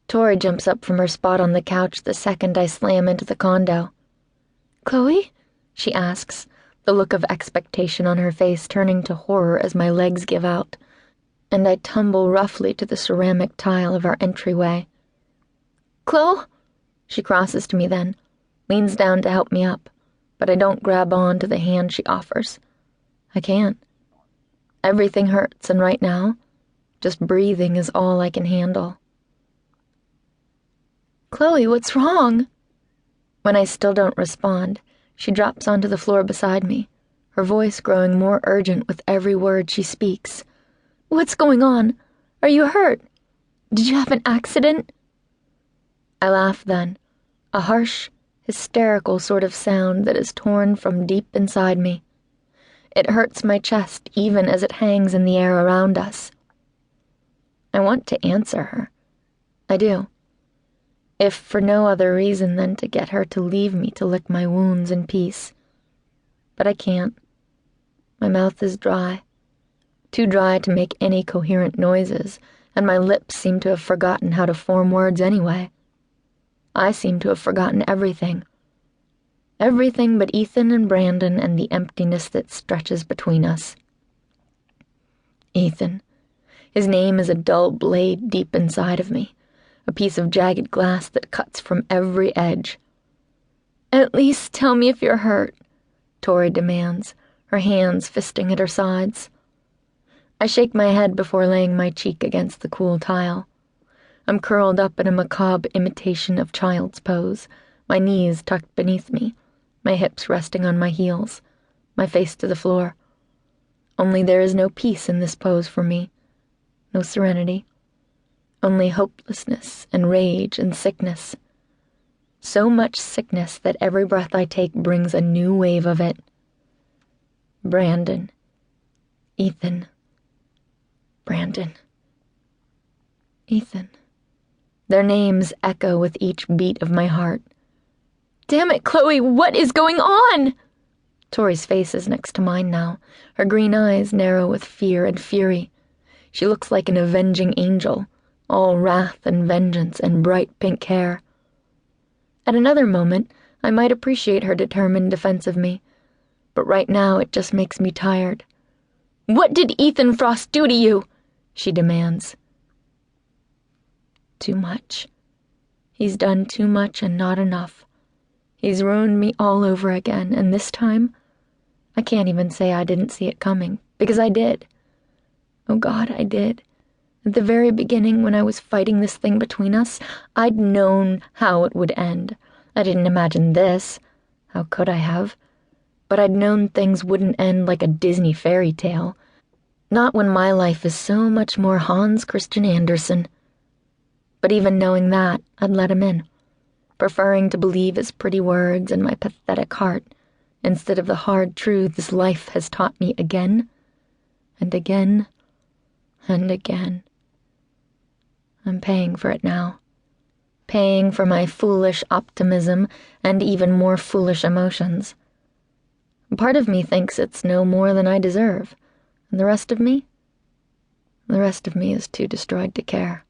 Tori jumps up from her spot on the couch the second I slam into the condo. "Chloe?" she asks, the look of expectation on her face turning to horror as my legs give out, and I tumble roughly to the ceramic tile of our entryway. "Chloe?" She crosses to me then, leans down to help me up, but I don't grab on to the hand she offers. I can't. Everything hurts, and right now, just breathing is all I can handle. "Chloe, what's wrong?" When I still don't respond, she drops onto the floor beside me, her voice growing more urgent with every word she speaks. "What's going on? Are you hurt? Did you have an accident?" I laugh then, a harsh, hysterical sort of sound that is torn from deep inside me. It hurts my chest even as it hangs in the air around us. I want to answer her. I do. If for no other reason than to get her to leave me to lick my wounds in peace. But I can't. My mouth is dry. Too dry to make any coherent noises, and my lips seem to have forgotten how to form words anyway. I seem to have forgotten everything. Everything but Ethan and Brandon and the emptiness that stretches between us. Ethan. His name is a dull blade deep inside of me, a piece of jagged glass that cuts from every edge. "At least tell me if you're hurt," Tori demands, her hands fisting at her sides. I shake my head before laying my cheek against the cool tile. I'm curled up in a macabre imitation of child's pose, my knees tucked beneath me, my hips resting on my heels, my face to the floor. Only there is no peace in this pose for me, no serenity, only hopelessness and rage and sickness. So much sickness that every breath I take brings a new wave of it. Brandon. Ethan. Brandon. Ethan. Their names echo with each beat of my heart. "Damn it, Chloe, what is going on?" Tori's face is next to mine now, her green eyes narrow with fear and fury. She looks like an avenging angel, all wrath and vengeance and bright pink hair. At another moment, I might appreciate her determined defense of me, but right now it just makes me tired. "What did Ethan Frost do to you?" she demands. Too much. He's done too much and not enough. He's ruined me all over again, and this time, I can't even say I didn't see it coming, because I did. Oh God, I did. At the very beginning, when I was fighting this thing between us, I'd known how it would end. I didn't imagine this. How could I have? But I'd known things wouldn't end like a Disney fairy tale. Not when my life is so much more Hans Christian Andersen. But even knowing that, I'd let him in, preferring to believe his pretty words and my pathetic heart, instead of the hard truths life has taught me again, and again, and again. I'm paying for it now. Paying for my foolish optimism and even more foolish emotions. Part of me thinks it's no more than I deserve, and the rest of me is too destroyed to care.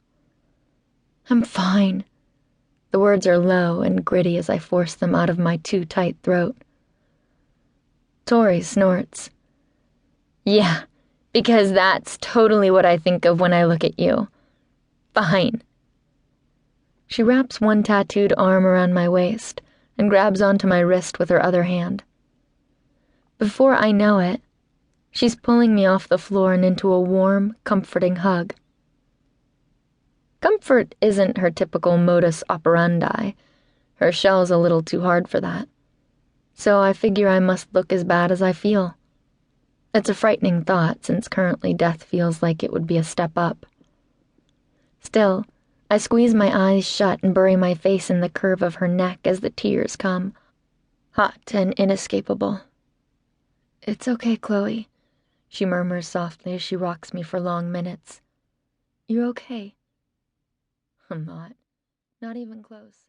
I'm fine. The words are low and gritty as I force them out of my too tight throat. Tori snorts. "Yeah, because that's totally what I think of when I look at you. Fine." She wraps one tattooed arm around my waist and grabs onto my wrist with her other hand. Before I know it, she's pulling me off the floor and into a warm, comforting hug. Comfort isn't her typical modus operandi. Her shell's a little too hard for that. So I figure I must look as bad as I feel. It's a frightening thought, since currently death feels like it would be a step up. Still, I squeeze my eyes shut and bury my face in the curve of her neck as the tears come, hot and inescapable. "It's okay, Chloe," she murmurs softly as she rocks me for long minutes. "You're okay." I'm not even close.